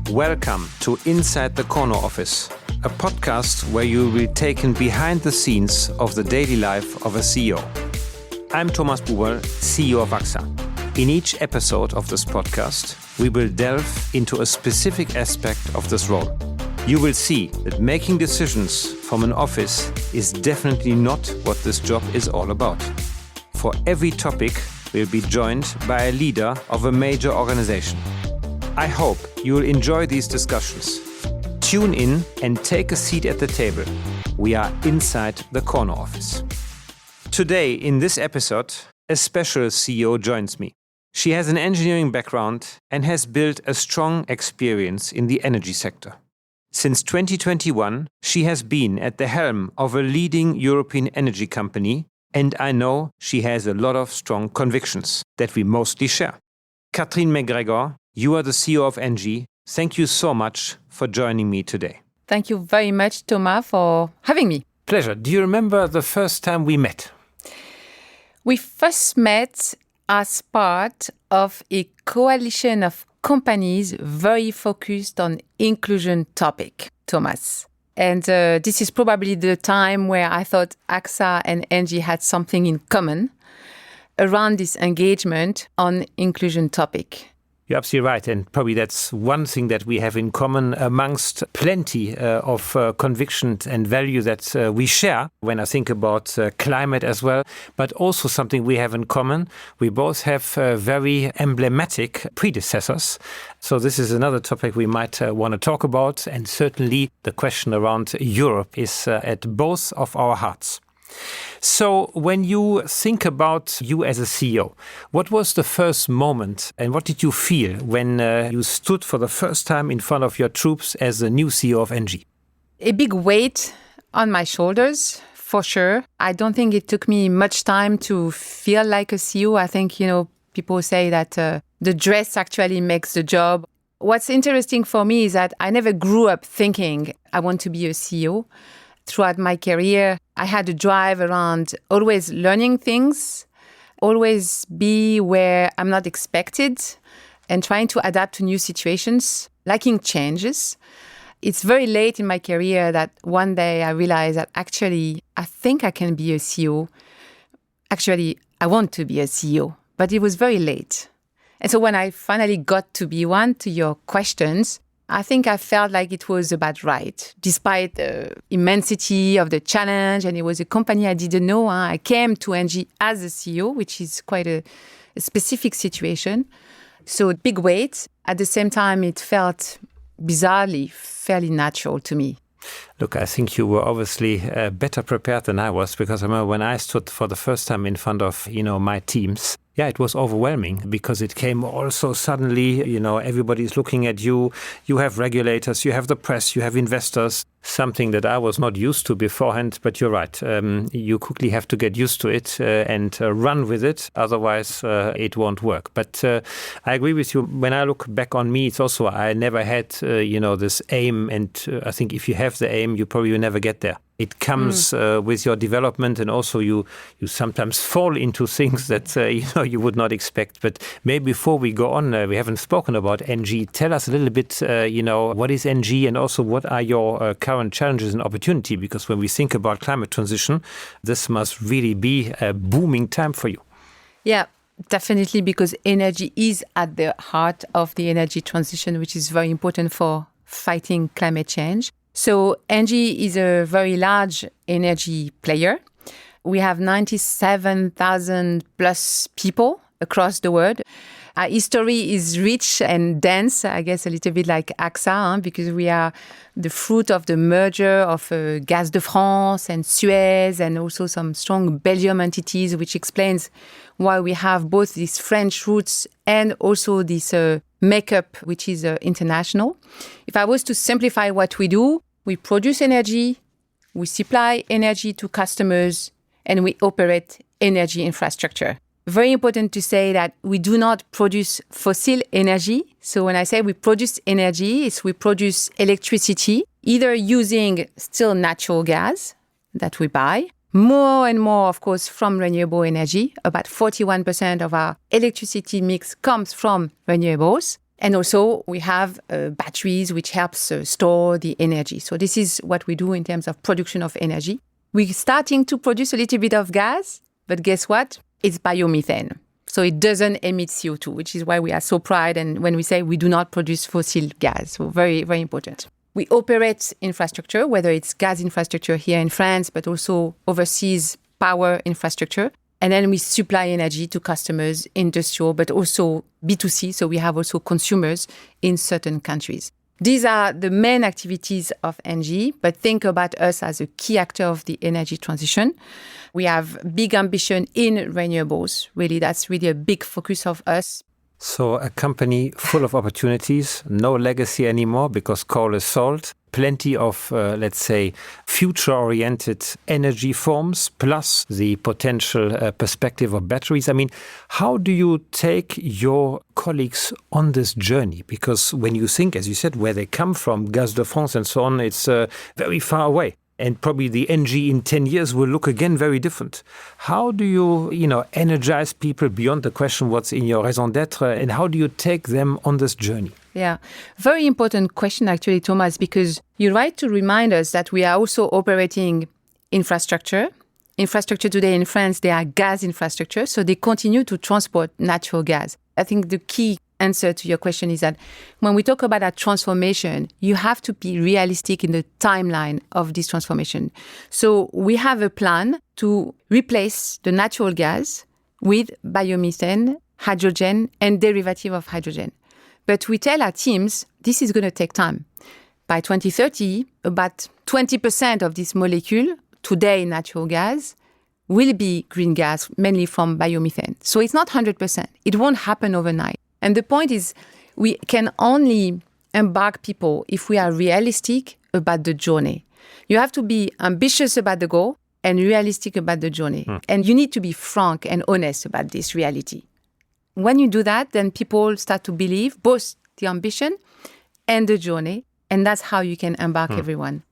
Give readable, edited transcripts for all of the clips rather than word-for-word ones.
Welcome to Inside the Corner Office, a podcast where you will be taken behind the scenes of the daily life of a CEO. I'm Thomas Buberl, CEO of AXA. In each episode of this podcast, we will delve into a specific aspect of this role. You will see that making decisions from an office is definitely not what this job is all about. For every topic, we'll be joined by a leader of a major organization. I hope you will enjoy these discussions. Tune in and take a seat at the table. We are inside the corner office. Today, in this episode, a special CEO joins me. She has an engineering background and has built a strong experience in the energy sector. Since 2021, she has been at the helm of a leading European energy company, and I know she has a lot of strong convictions that we mostly share. Catherine MacGregor, you are the CEO of ENGIE. Thank you so much for joining me today. Thank you very much, Thomas, for having me. Pleasure. Do you remember the first time we met? We first met as part of a coalition of companies very focused on inclusion topic, Thomas. And this is probably the time where I thought AXA and ENGIE had something in common around this engagement on inclusion topic. You're absolutely right. And probably that's one thing that we have in common amongst plenty of convictions and value that we share when I think about climate as well, but also something we have in common. We both have very emblematic predecessors. So this is another topic we might want to talk about. And certainly the question around Europe is at both of our hearts. So when you think about you as a CEO, what was the first moment and what did you feel when you stood for the first time in front of your troops as the new CEO of ENGIE? A big weight on my shoulders, for sure. I don't think it took me much time to feel like a CEO. I think, people say that the dress actually makes the job. What's interesting for me is that I never grew up thinking I want to be a CEO. Throughout my career, I had a drive around always learning things, always be where I'm not expected, and trying to adapt to new situations, liking changes. It's very late in my career that one day I realized that actually, I think I can be a CEO. Actually, I want to be a CEO, but it was very late. And so when I finally got to be one, to your questions, I think I felt like it was about right, despite the immensity of the challenge. And it was a company I didn't know. I came to ENGIE as a CEO, which is quite a specific situation. So big weight. At the same time, it felt bizarrely fairly natural to me. Look, I think you were obviously better prepared than I was, because I remember when I stood for the first time in front of, my teams, it was overwhelming because it came also suddenly, everybody's looking at you. You have regulators, you have the press, you have investors, something that I was not used to beforehand. But you're right. You quickly have to get used to it and run with it. Otherwise, it won't work. But I agree with you. When I look back on me, it's also I never had, this aim. And I think if you have the aim, you probably will never get there. It comes with your development, and also you sometimes fall into things that you would not expect. But maybe before we go on, we haven't spoken about ENGIE. Tell us a little bit, what is ENGIE, and also what are your current challenges and opportunity? Because when we think about climate transition, this must really be a booming time for you. Yeah, definitely, because energy is at the heart of the energy transition, which is very important for fighting climate change. So ENGIE is a very large energy player. We have 97,000 plus people across the world. Our history is rich and dense, I guess a little bit like AXA, because we are the fruit of the merger of Gaz de France and Suez, and also some strong Belgium entities, which explains why we have both these French roots and also this makeup, which is international. If I was to simplify what we do, we produce energy, we supply energy to customers, and we operate energy infrastructure. Very important to say that we do not produce fossil energy. So when I say we produce energy, it's we produce electricity, either using still natural gas that we buy, more and more, of course, from renewable energy. About 41% of our electricity mix comes from renewables. And also we have batteries which helps store the energy. So this is what we do in terms of production of energy. We're starting to produce a little bit of gas, but guess what? It's biomethane. So it doesn't emit CO2, which is why we are so proud. And when we say we do not produce fossil gas, so very, very important. We operate infrastructure, whether it's gas infrastructure here in France, but also overseas power infrastructure. And then we supply energy to customers, industrial, but also B2C. So we have also consumers in certain countries. These are the main activities of ENGIE, but think about us as a key actor of the energy transition. We have big ambition in renewables. Really, that's really a big focus of us. So a company full of opportunities, no legacy anymore because coal is sold. Plenty of, let's say, future-oriented energy forms, plus the potential perspective of batteries. I mean, how do you take your colleagues on this journey? Because when you think, as you said, where they come from, Gaz de France and so on, it's very far away. And probably the ENGIE in 10 years will look again very different. How do you, energize people beyond the question what's in your raison d'être, and how do you take them on this journey? Yeah, very important question actually, Thomas, because you're right to remind us that we are also operating infrastructure. Infrastructure today in France, they are gas infrastructure, so they continue to transport natural gas. I think the key answer to your question is that when we talk about that transformation, you have to be realistic in the timeline of this transformation. So we have a plan to replace the natural gas with biomethane, hydrogen, and derivative of hydrogen. But we tell our teams, this is going to take time. By 2030, about 20% of this molecule, today natural gas, will be green gas, mainly from biomethane. So it's not 100%. It won't happen overnight. And the point is, we can only embark people if we are realistic about the journey. You have to be ambitious about the goal and realistic about the journey. And you need to be frank and honest about this reality. When you do that, then people start to believe both the ambition and the journey. And that's how you can embark everyone.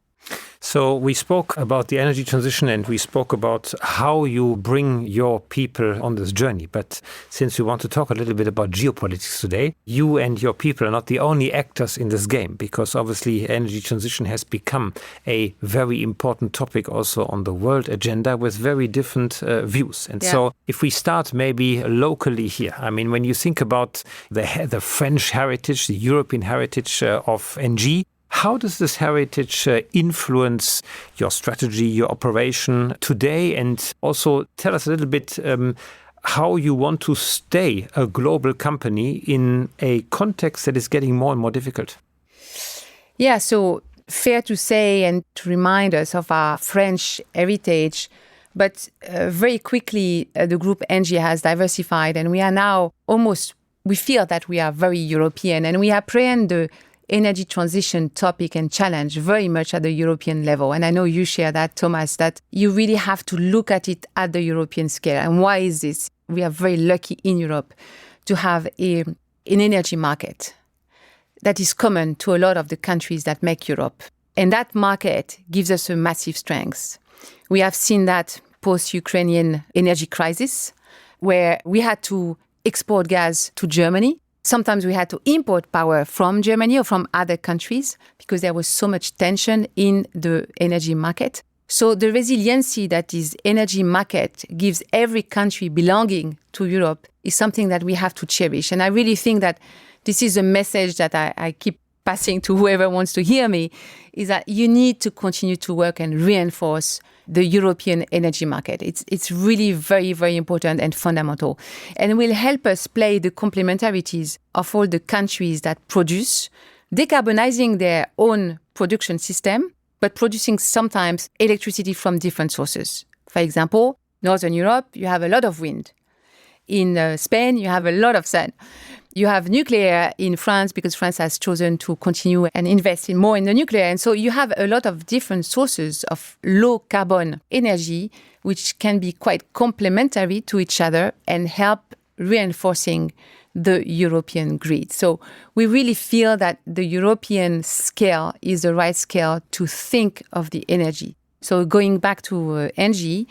So we spoke about the energy transition and we spoke about how you bring your people on this journey. But since we want to talk a little bit about geopolitics today, you and your people are not the only actors in this game, because obviously energy transition has become a very important topic also on the world agenda with very different views. And so if we start maybe locally here, I mean, when you think about the French heritage, the European heritage of ENGIE, how does this heritage influence your strategy, your operation today? And also tell us a little bit how you want to stay a global company in a context that is getting more and more difficult. Yeah, so fair to say and to remind us of our French heritage. But very quickly, the group ENGIE has diversified and we are now we feel that we are very European and we apprehend the energy transition topic and challenge very much at the European level. And I know you share that, Thomas, that you really have to look at it at the European scale. And why is this? We are very lucky in Europe to have an energy market that is common to a lot of the countries that make Europe. And that market gives us a massive strength. We have seen that post-Ukrainian energy crisis, where we had to export gas to Germany. Sometimes we had to import power from Germany or from other countries because there was so much tension in the energy market. So the resiliency that this energy market gives every country belonging to Europe is something that we have to cherish. And I really think that this is a message that I keep passing to whoever wants to hear me, is that you need to continue to work and reinforce the European energy market. It's really very, very important and fundamental. And will help us play the complementarities of all the countries that produce, decarbonizing their own production system, but producing sometimes electricity from different sources. For example, Northern Europe, you have a lot of wind. In Spain, you have a lot of sun. You have nuclear in France because France has chosen to continue and invest more in the nuclear. And so you have a lot of different sources of low carbon energy, which can be quite complementary to each other and help reinforcing the European grid. So we really feel that the European scale is the right scale to think of the energy. So going back to ENGIE,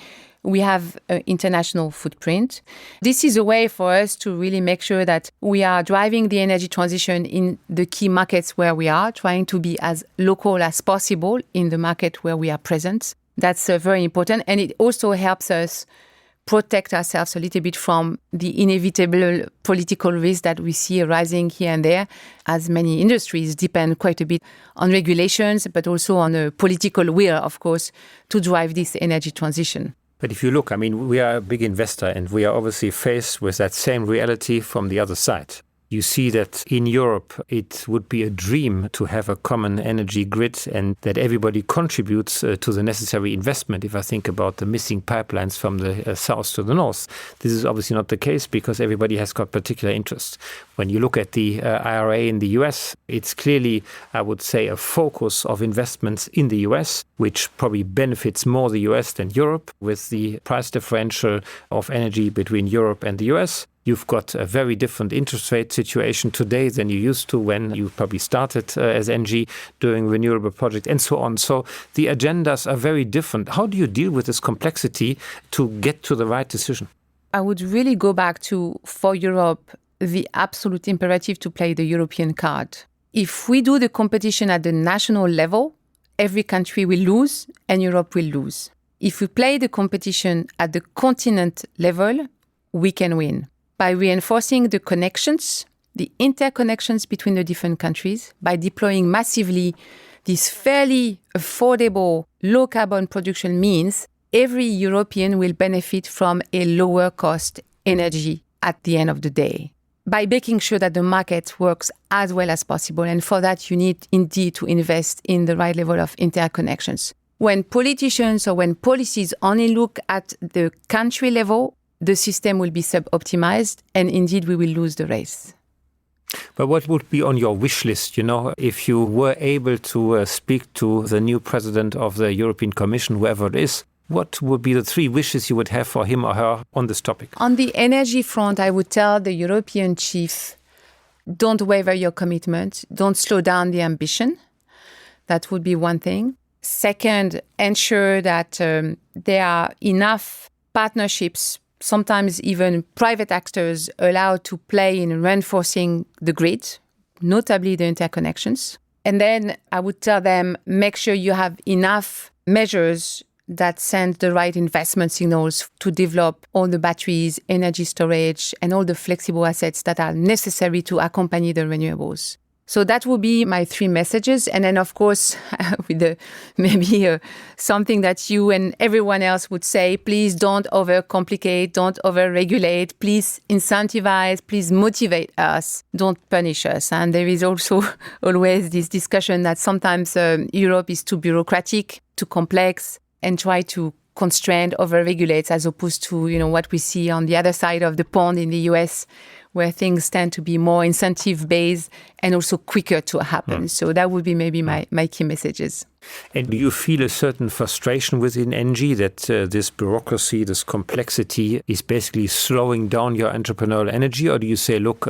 We have an international footprint. This is a way for us to really make sure that we are driving the energy transition in the key markets where we are, trying to be as local as possible in the market where we are present. That's very important. And it also helps us protect ourselves a little bit from the inevitable political risk that we see arising here and there, as many industries depend quite a bit on regulations, but also on a political will, of course, to drive this energy transition. But if you look, we are a big investor and we are obviously faced with that same reality from the other side. You see that in Europe, it would be a dream to have a common energy grid and that everybody contributes to the necessary investment. If I think about the missing pipelines from the south to the north, this is obviously not the case because everybody has got particular interests. When you look at the IRA in the US, it's clearly, I would say, a focus of investments in the US, which probably benefits more the US than Europe with the price differential of energy between Europe and the US. You've got a very different interest rate situation today than you used to when you probably started as ENGIE doing renewable projects and so on. So the agendas are very different. How do you deal with this complexity to get to the right decision? I would really go back to, for Europe, the absolute imperative to play the European card. If we do the competition at the national level, every country will lose and Europe will lose. If we play the competition at the continent level, we can win. By reinforcing the connections, the interconnections between the different countries, by deploying massively this fairly affordable low-carbon production means every European will benefit from a lower-cost energy at the end of the day. By making sure that the market works as well as possible. And for that, you need indeed to invest in the right level of interconnections. When politicians or when policies only look at the country level, the system will be sub-optimized and indeed we will lose the race. But what would be on your wish list, if you were able to speak to the new president of the European Commission, whoever it is, what would be the 3 wishes you would have for him or her on this topic? On the energy front, I would tell the European chief, don't waver your commitment, don't slow down the ambition. That would be one thing. Second, ensure that there are enough partnerships, sometimes even private actors, allowed to play in reinforcing the grid, notably the interconnections. And then I would tell them, make sure you have enough measures that send the right investment signals to develop all the batteries, energy storage, and all the flexible assets that are necessary to accompany the renewables. So that would be my 3 messages. And then, of course, with maybe something that you and everyone else would say, please don't overcomplicate, don't overregulate, please incentivize, please motivate us, don't punish us. And there is also always this discussion that sometimes Europe is too bureaucratic, too complex, and try to constrain, overregulate, as opposed to what we see on the other side of the pond in the US, where things tend to be more incentive-based and also quicker to happen. So that would be maybe my key messages. And do you feel a certain frustration within ENGIE that this bureaucracy, this complexity is basically slowing down your entrepreneurial energy? Or do you say, look,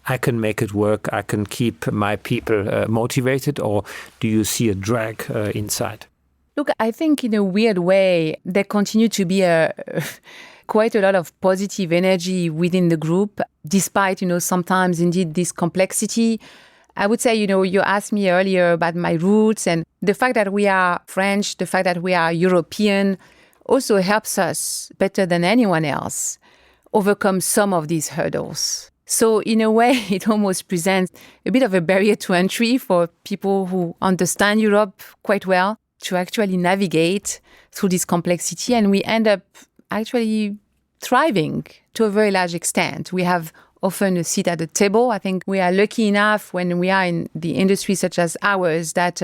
I can make it work, I can keep my people motivated? Or do you see a drag inside? Look, I think in a weird way, there continue to be quite a lot of positive energy within the group, despite, sometimes indeed this complexity. I would say, you asked me earlier about my roots, and the fact that we are French, the fact that we are European also helps us better than anyone else overcome some of these hurdles. So in a way, it almost presents a bit of a barrier to entry for people who understand Europe quite well to actually navigate through this complexity. And we end up actually thriving to a very large extent. We have often a seat at the table. I think we are lucky enough when we are in the industry such as ours that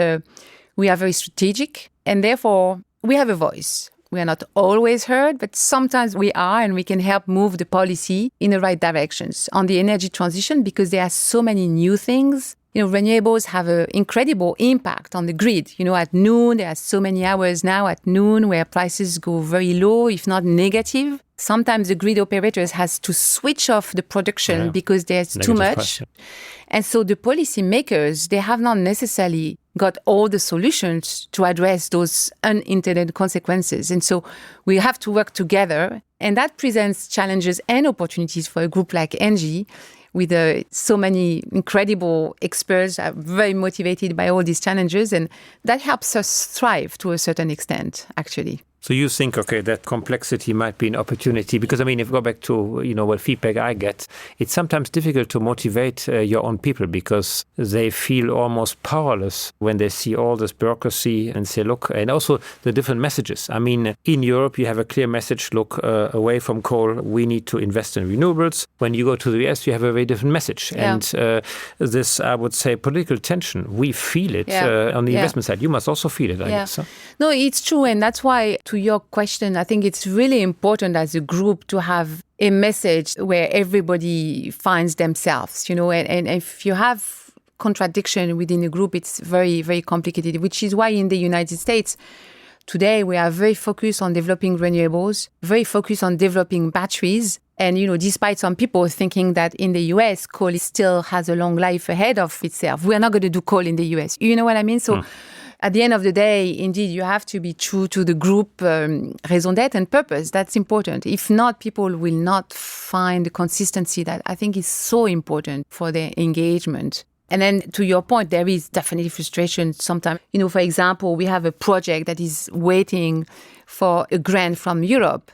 we are very strategic and therefore we have a voice. We are not always heard, but sometimes we are, and we can help move the policy in the right directions on the energy transition because there are so many new things. Renewables have an incredible impact on the grid. At noon, there are so many hours now at noon where prices go very low, if not negative. Sometimes the grid operators has to switch off the production because there's negative too much. Price. And so the policy makers, they have not necessarily got all the solutions to address those unintended consequences. And so we have to work together. And that presents challenges and opportunities for a group like ENGIE with so many incredible experts, very motivated by all these challenges. And that helps us thrive to a certain extent, actually. So you think, okay, that complexity might be an opportunity? Because, I mean, if you go back to, what feedback I get, it's sometimes difficult to motivate your own people because they feel almost powerless when they see all this bureaucracy and say, look, and also the different messages. I mean, in Europe, you have a clear message, look, away from coal, we need to invest in renewables. When you go to the US, you have a very different message. Yeah. And this, I would say, political tension, we feel it on the investment side. You must also feel it, I guess. Huh? No, it's true. And that's why, to your question, I think it's really important as a group to have a message where everybody finds themselves, and if you have contradiction within a group, it's very, very complicated, which is why in the United States, today we are very focused on developing renewables, very focused on developing batteries. And, despite some people thinking that in the US, coal still has a long life ahead of itself, we're not going to do coal in the US. You know what I mean? So at the end of the day, indeed, you have to be true to the group raison d'être and purpose. That's important. If not, people will not find the consistency that I think is so important for their engagement. And then to your point, there is definitely frustration sometimes. For example, we have a project that is waiting for a grant from Europe.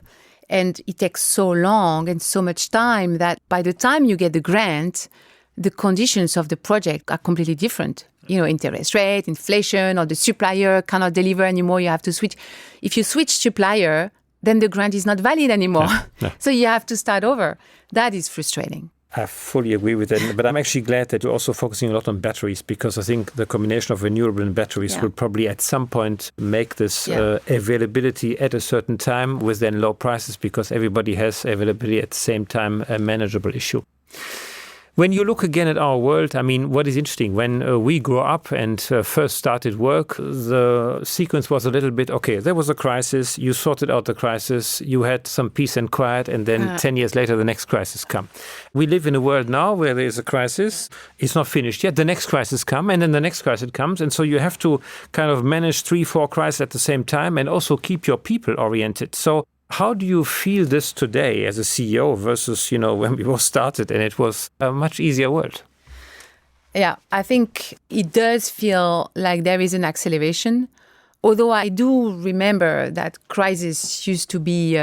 And it takes so long and so much time that by the time you get the grant, the conditions of the project are completely different. Interest rate, inflation, or the supplier cannot deliver anymore. You have to switch. If you switch supplier, then the grant is not valid anymore. No. So you have to start over. That is frustrating. I fully agree with that. But I'm actually glad that you're also focusing a lot on batteries, because I think the combination of renewable and batteries will probably at some point make this availability at a certain time with then low prices, because everybody has availability at the same time, a manageable issue. When you look again at our world, I mean, what is interesting, when we grew up and first started work, the sequence was a little bit, okay, there was a crisis, you sorted out the crisis, you had some peace and quiet, and then 10 years later, the next crisis come. We live in a world now where there is a crisis, it's not finished yet, the next crisis comes, and then the next crisis comes, and so you have to kind of manage 3-4 crises at the same time and also keep your people oriented. So how do you feel this today as a CEO versus, when we both started and it was a much easier world? Yeah, I think it does feel like there is an acceleration. Although I do remember that crisis used to be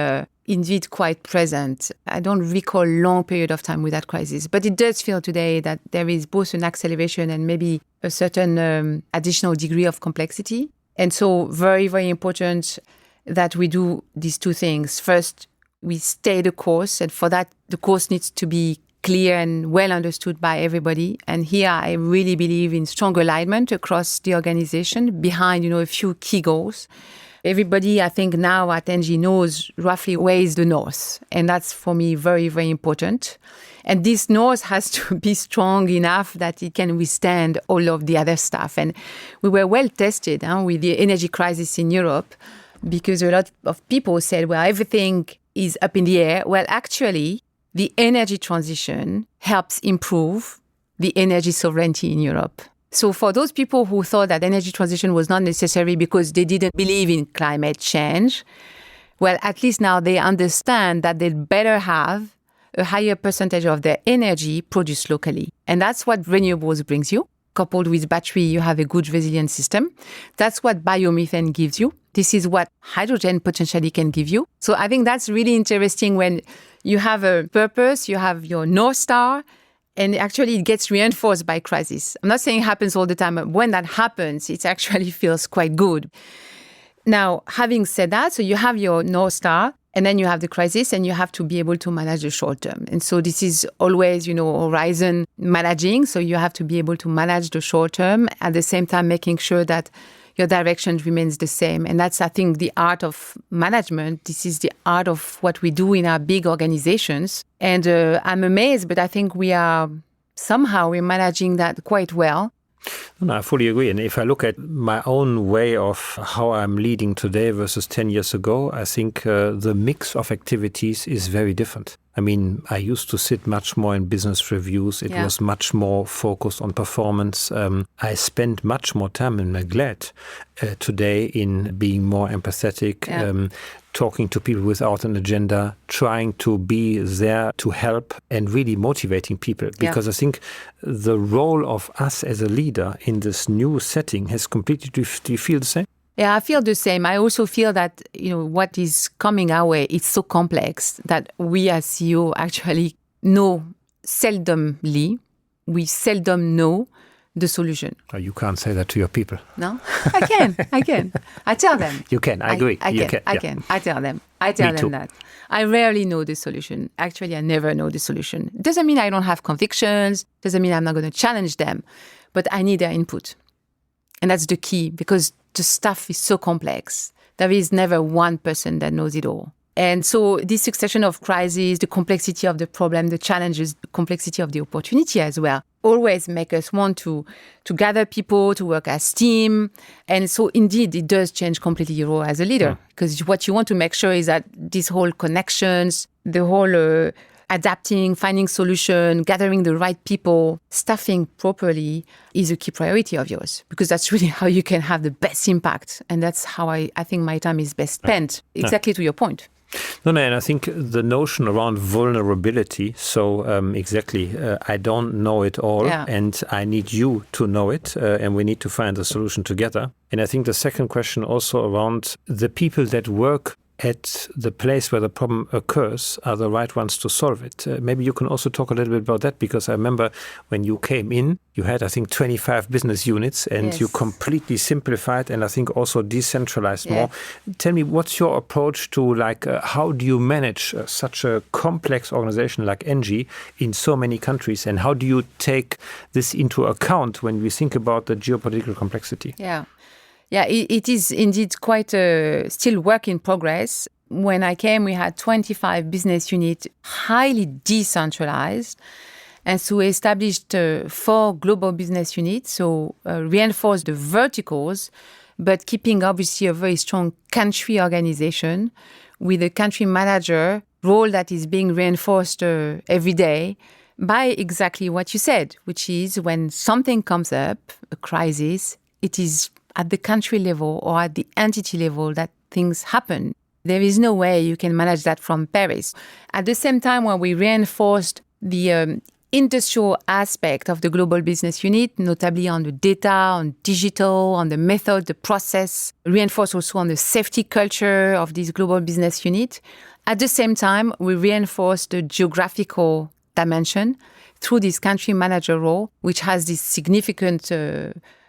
indeed quite present. I don't recall a long period of time with that crisis. But it does feel today that there is both an acceleration and maybe a certain additional degree of complexity. And so very, very important that we do these two things. First, we stay the course, and for that, the course needs to be clear and well understood by everybody. And here, I really believe in strong alignment across the organization behind, a few key goals. Everybody, I think now at ENGIE knows roughly where is the north. And that's, for me, very, very important. And this north has to be strong enough that it can withstand all of the other stuff. And we were well tested with the energy crisis in Europe, because a lot of people said, well, everything is up in the air. Well, actually, the energy transition helps improve the energy sovereignty in Europe. So for those people who thought that energy transition was not necessary because they didn't believe in climate change, well, at least now they understand that they'd better have a higher percentage of their energy produced locally. And that's what renewables brings you. Coupled with battery, you have a good resilient system. That's what biomethane gives you. This is what hydrogen potentially can give you. So I think that's really interesting when you have a purpose, you have your North Star, and actually it gets reinforced by crisis. I'm not saying it happens all the time, but when that happens, it actually feels quite good. Now, having said that, so you have your North Star, and then you have the crisis, and you have to be able to manage the short term. And so this is always, horizon managing. So you have to be able to manage the short term, at the same time making sure that your direction remains the same. And that's, I think, the art of management. This is the art of what we do in our big organizations. And I'm amazed, but I think we're managing that quite well. No, I fully agree. And if I look at my own way of how I'm leading today versus 10 years ago, I think the mix of activities is very different. I mean, I used to sit much more in business reviews. It was much more focused on performance. I spend much more time, and I'm glad today, in being more empathetic, talking to people without an agenda, trying to be there to help and really motivating people. Because I think the role of us as a leader in this new setting has completely, do you feel the same? Yeah, I feel the same. I also feel that, what is coming our way, it's so complex that we as CEO actually know seldomly, we seldom know the solution. Oh, you can't say that to your people. No? I can. I tell them. You can, I agree. I can. I tell them. I tell them that. I rarely know the solution. Actually, I never know the solution. Doesn't mean I don't have convictions. Doesn't mean I'm not going to challenge them. But I need their input. And that's the key, because the stuff is so complex. There is never one person that knows it all. And so this succession of crises, the complexity of the problem, the challenges, the complexity of the opportunity as well, always make us want to gather people, to work as team. And so indeed, it does change completely your role as a leader, because what you want to make sure is that these whole connections, the whole adapting, finding solution, gathering the right people, staffing properly is a key priority of yours, because that's really how you can have the best impact. And that's how I think my time is best spent, exactly to your point. No, and I think the notion around vulnerability, so exactly, I don't know it all, and I need you to know it, and we need to find a solution together. And I think the second question also around the people that work at the place where the problem occurs are the right ones to solve it. Maybe you can also talk a little bit about that, because I remember when you came in, you had, I think, 25 business units, and you completely simplified and I think also decentralized more. Tell me, what's your approach to how do you manage such a complex organization like ENGIE in so many countries, and how do you take this into account when we think about the geopolitical complexity? Yeah, it is indeed quite still work in progress. When I came, we had 25 business units, highly decentralized. And so we established 4 global business units, so reinforced the verticals, but keeping obviously a very strong country organization with a country manager role that is being reinforced every day by exactly what you said, which is when something comes up, a crisis, it is at the country level or at the entity level that things happen. There is no way you can manage that from Paris. At the same time, when we reinforced the industrial aspect of the global business unit, notably on the data, on digital, on the method, the process, reinforced also on the safety culture of this global business unit. At the same time, we reinforced the geographical dimension through this country manager role, which has this significant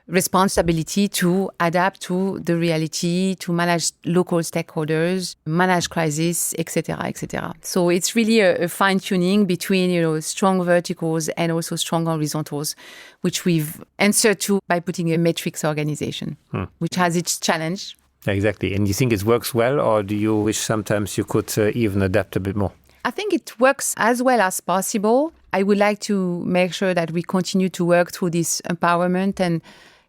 responsibility to adapt to the reality, to manage local stakeholders, manage crisis, etc., etc. So it's really a fine-tuning between, strong verticals and also strong horizontals, which we've answered to by putting a matrix organization, which has its challenge. Exactly. And you think it works well, or do you wish sometimes you could even adapt a bit more? I think it works as well as possible. I would like to make sure that we continue to work through this empowerment and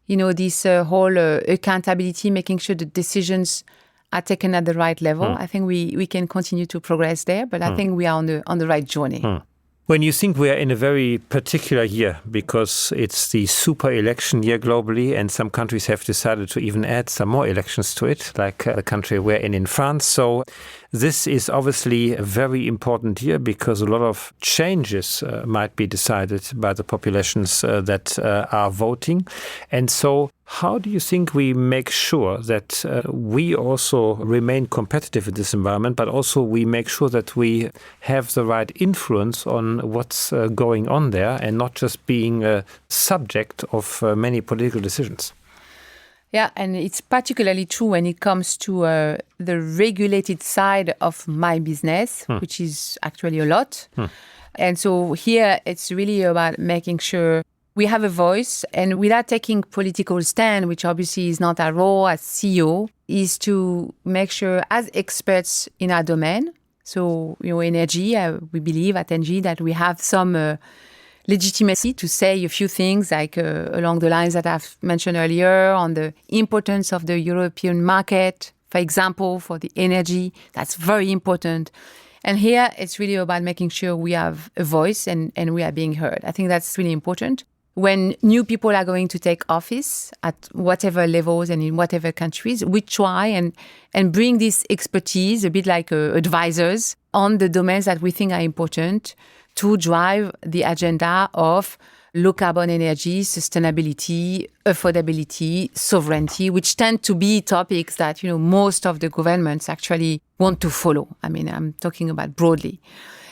this whole accountability, making sure the decisions are taken at the right level. I think we can continue to progress there, but I think we are on the right journey. When you think we are in a very particular year, because it's the super election year globally, and some countries have decided to even add some more elections to it, like the country we're in France. So this is obviously a very important year, because a lot of changes might be decided by the populations that are voting. And so how do you think we make sure that we also remain competitive in this environment, but also we make sure that we have the right influence on what's going on there, and not just being a subject of many political decisions? Yeah, and it's particularly true when it comes to the regulated side of my business, which is actually a lot. And so here it's really about making sure we have a voice, and without taking political stand, which obviously is not our role as CEO, is to make sure as experts in our domain, so energy, we believe at ENGIE that we have some legitimacy to say a few things like along the lines that I've mentioned earlier on the importance of the European market, for example, for the energy. That's very important. And here it's really about making sure we have a voice and we are being heard. I think that's really important. When new people are going to take office at whatever levels and in whatever countries, we try and bring this expertise, a bit like advisors, on the domains that we think are important to drive the agenda of low carbon energy, sustainability, affordability, sovereignty, which tend to be topics that, most of the governments actually want to follow. I mean, I'm talking about broadly.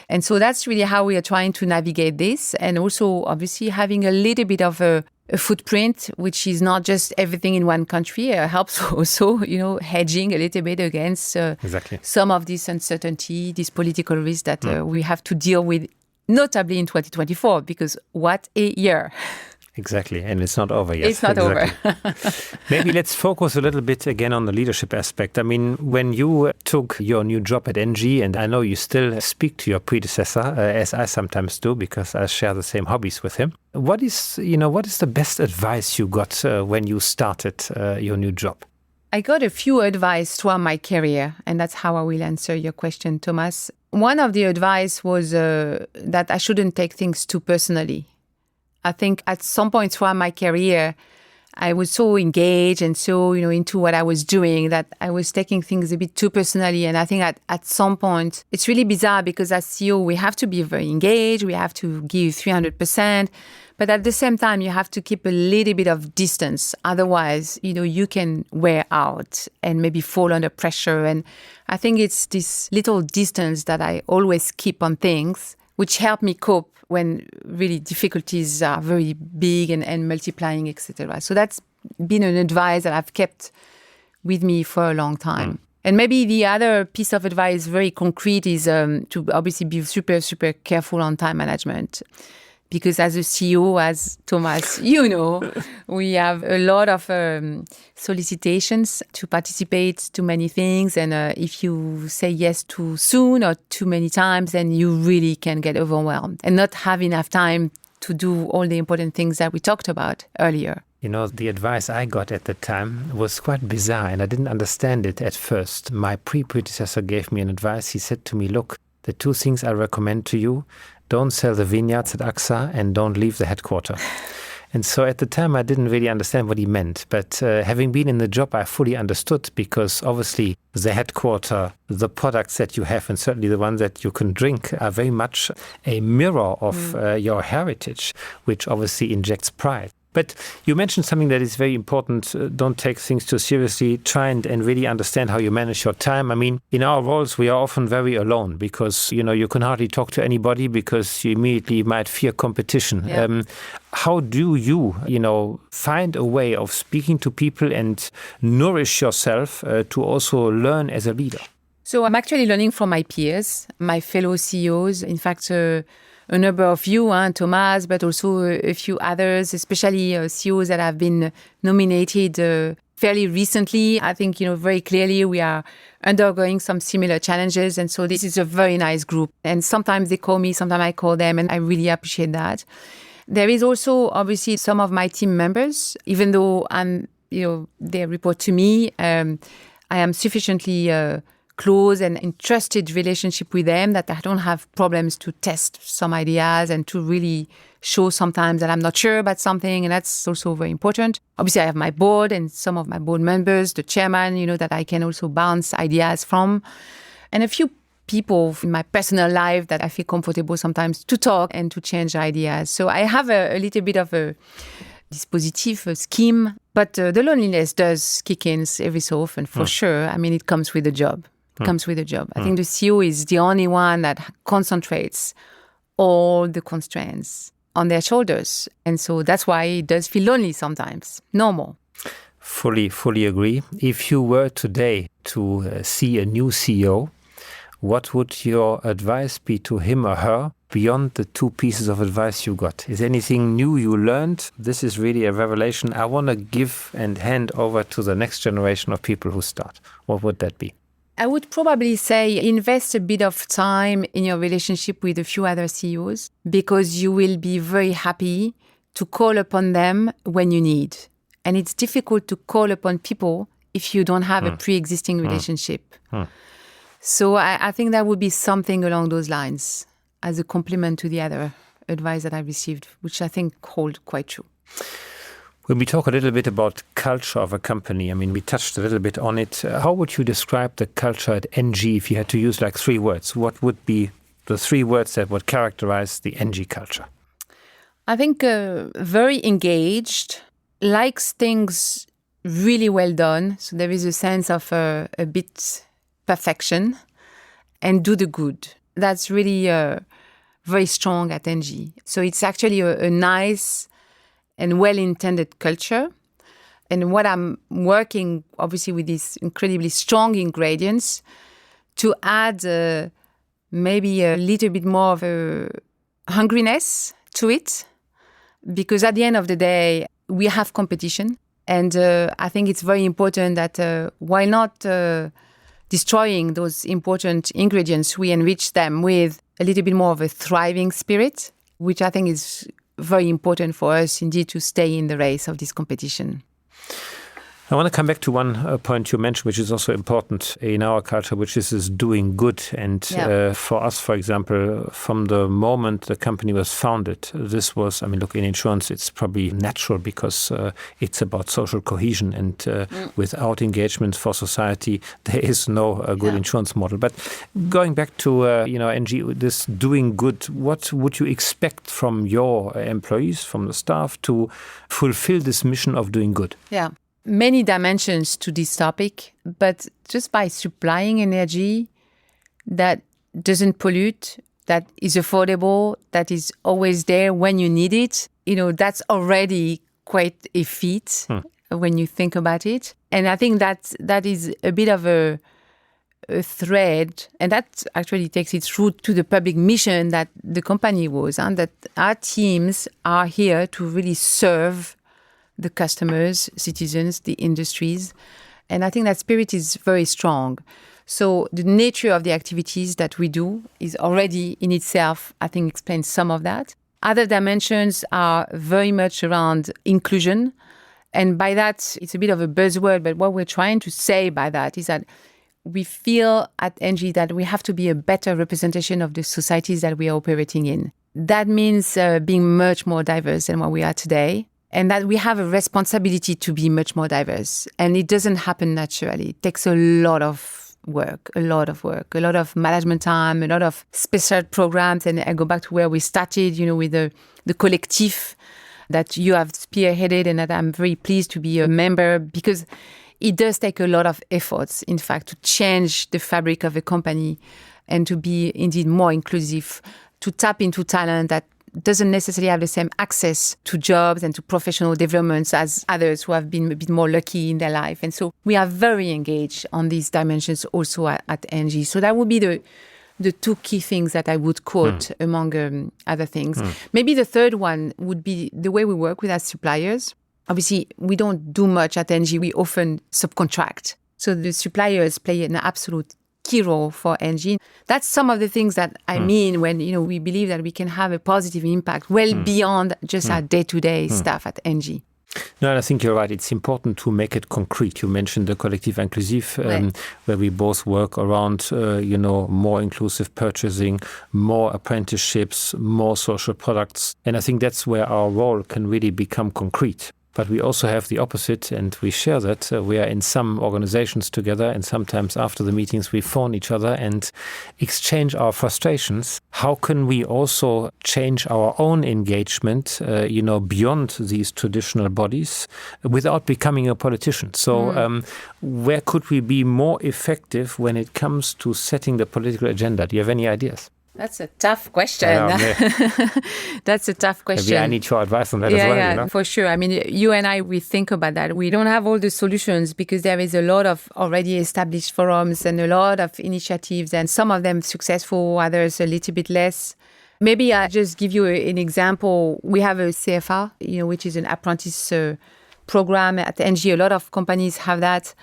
And so that's really how we are trying to navigate this. And also, obviously, having a little bit of a footprint, which is not just everything in one country, helps also, hedging a little bit against some of this uncertainty, this political risk that we have to deal with, notably in 2024, because what a year. Exactly. And it's not over yet. It's not over. Maybe let's focus a little bit again on the leadership aspect. I mean, when you took your new job at ENGIE, and I know you still speak to your predecessor, as I sometimes do, because I share the same hobbies with him. What is the best advice you got when you started your new job? I got a few advice throughout my career, and that's how I will answer your question, Thomas. One of the advice was that I shouldn't take things too personally. I think at some point throughout my career, I was so engaged and so, into what I was doing that I was taking things a bit too personally. And I think at some point, it's really bizarre because as CEO, we have to be very engaged. We have to give 300%. But at the same time, you have to keep a little bit of distance. Otherwise, you can wear out and maybe fall under pressure. And I think it's this little distance that I always keep on things, which help me cope when really difficulties are very big and multiplying, etc. So that's been an advice that I've kept with me for a long time. And maybe the other piece of advice, very concrete, is to obviously be super, super careful on time management. Because as a CEO, as Thomas, we have a lot of solicitations to participate to many things. And if you say yes too soon or too many times, then you really can get overwhelmed and not have enough time to do all the important things that we talked about earlier. The advice I got at the time was quite bizarre and I didn't understand it at first. My predecessor gave me an advice. He said to me, look, the two things I recommend to you: don't sell the vineyards at AXA and don't leave the headquarters. And so at the time, I didn't really understand what he meant. But having been in the job, I fully understood, because obviously the headquarter, the products that you have, and certainly the ones that you can drink, are very much a mirror of your heritage, which obviously injects pride. But you mentioned something that is very important. Don't take things too seriously. Try and really understand how you manage your time. I mean, in our roles, we are often very alone because, you can hardly talk to anybody because you immediately might fear competition. Yeah. How do you, find a way of speaking to people and nourish yourself to also learn as a leader? So I'm actually learning from my peers, my fellow CEOs. In fact, a number of you, Thomas, but also a few others, especially CEOs that have been nominated fairly recently. I think, very clearly we are undergoing some similar challenges. And so this is a very nice group. And sometimes they call me, sometimes I call them, and I really appreciate that. There is also, obviously, some of my team members, even though they report to me, I am sufficiently close and in trusted relationship with them that I don't have problems to test some ideas and to really show sometimes that I'm not sure about something. And that's also very important. Obviously, I have my board and some of my board members, the chairman, that I can also bounce ideas from. And a few people in my personal life that I feel comfortable sometimes to talk and to change ideas. So I have a little bit of this positive scheme, but the loneliness does kick in every so often, for sure. I mean, it comes with the job. I think the CEO is the only one that concentrates all the constraints on their shoulders. And so that's why it does feel lonely sometimes. Normal. Fully agree. If you were today to see a new CEO, what would your advice be to him or her beyond the two pieces of advice you got? Is anything new you learned? This is really a revelation I want to give and hand over to the next generation of people who start. What would that be? I would probably say invest a bit of time in your relationship with a few other CEOs, because you will be very happy to call upon them when you need. And it's difficult to call upon people if you don't have a pre-existing relationship. So I think that would be something along those lines as a complement to the other advice that I received, which I think hold quite true. When we talk a little bit about culture of a company, I mean, we touched a little bit on it. How would you describe the culture at ENGIE if you had to use like 3 words? What would be the 3 words that would characterize the ENGIE culture? I think very engaged, likes things really well done. So there is a sense of a bit perfection, and do the good. That's really very strong at ENGIE. So it's actually a nice and well-intended culture. And what I'm working, obviously, with these incredibly strong ingredients to add maybe a little bit more of a hungriness to it. Because at the end of the day, we have competition. And I think it's very important that while not destroying those important ingredients, we enrich them with a little bit more of a thriving spirit, which I think is very important for us indeed to stay in the race of this competition. I want to come back to one point you mentioned, which is also important in our culture, which is doing good. And for us, for example, from the moment the company was founded, this was, I mean, look, in insurance, it's probably natural because it's about social cohesion. And without engagement for society, there is no good insurance model. But going back to, ENGIE, this doing good, what would you expect from your employees, from the staff, to fulfill this mission of doing good? Yeah. Many dimensions to this topic, but just by supplying energy that doesn't pollute, that is affordable, that is always there when you need it, that's already quite a feat when you think about it. And I think that is a bit of a thread, and that actually takes its root to the public mission that the company was, and that our teams are here to really serve the customers, citizens, the industries. And I think that spirit is very strong. So the nature of the activities that we do is already in itself, I think, explains some of that. Other dimensions are very much around inclusion. And by that, it's a bit of a buzzword, but what we're trying to say by that is that we feel at ENGIE that we have to be a better representation of the societies that we are operating in. That means being much more diverse than what we are today. And that we have a responsibility to be much more diverse. And it doesn't happen naturally. It takes a lot of work, a lot of management time, a lot of special programs. And I go back to where we started, with the collectif that you have spearheaded and that I'm very pleased to be a member, because it does take a lot of efforts, in fact, to change the fabric of a company and to be indeed more inclusive, to tap into talent that doesn't necessarily have the same access to jobs and to professional developments as others who have been a bit more lucky in their life. And so we are very engaged on these dimensions also at ENGIE. So that would be the 2 key things that I would quote among other things. Maybe the third one would be the way we work with our suppliers. Obviously, we don't do much at ENGIE. We often subcontract. So the suppliers play an absolute key role for ENGIE. That's some of the things that I mean when we believe that we can have a positive impact well beyond just our day-to-day stuff at ENGIE. No, and I think you're right. It's important to make it concrete. You mentioned the collectif inclusif, where we both work around, more inclusive purchasing, more apprenticeships, more social products. And I think that's where our role can really become concrete. But we also have the opposite, and we share that. We are in some organizations together, and sometimes after the meetings we phone each other and exchange our frustrations. How can we also change our own engagement, beyond these traditional bodies without becoming a politician? So where could we be more effective when it comes to setting the political agenda? Do you have any ideas? That's a tough question. That's a tough question. Maybe I need your advice on that as well. Yeah, for sure. I mean, you and I, we think about that. We don't have all the solutions because there is a lot of already established forums and a lot of initiatives, and some of them successful, others a little bit less. Maybe I'll just give you an example. We have a CFA, which is an apprentice program at ENGIE. A lot of companies have that.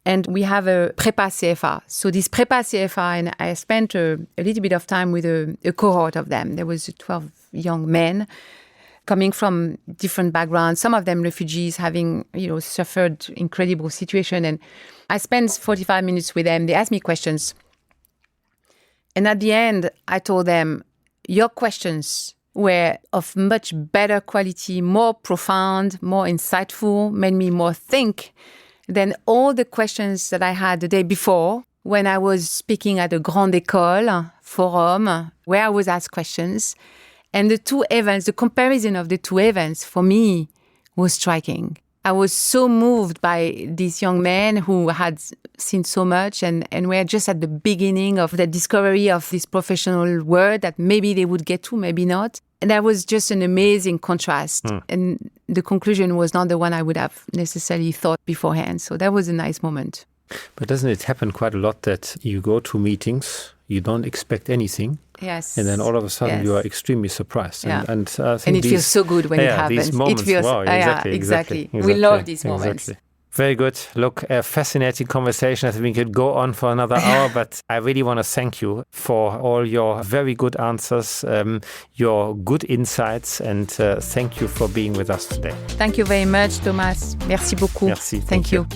And we have a Prépa CFA. So this Prépa CFA, and I spent a little bit of time with a cohort of them. There was 12 young men coming from different backgrounds, some of them refugees having, suffered incredible situation. And I spent 45 minutes with them. They asked me questions. And at the end, I told them, your questions were of much better quality, more profound, more insightful, made me more think than all the questions that I had the day before when I was speaking at a Grande École forum where I was asked questions. And the two events, the comparison of the two events for me was striking. I was so moved by these young men who had seen so much and were just at the beginning of the discovery of this professional world that maybe they would get to, maybe not. And that was just an amazing contrast. And the conclusion was not the one I would have necessarily thought beforehand. So that was a nice moment. But doesn't it happen quite a lot that you go to meetings, you don't expect anything? Yes. And then all of a sudden you are extremely surprised. Yeah. And I think it feels so good when it happens. These moments, it feels, wow, exactly. We love these moments. Exactly. Very good. Look, a fascinating conversation. I think we could go on for another hour, but I really want to thank you for all your very good answers, your good insights, and thank you for being with us today. Thank you very much, Thomas. Merci beaucoup. Merci. Thank you.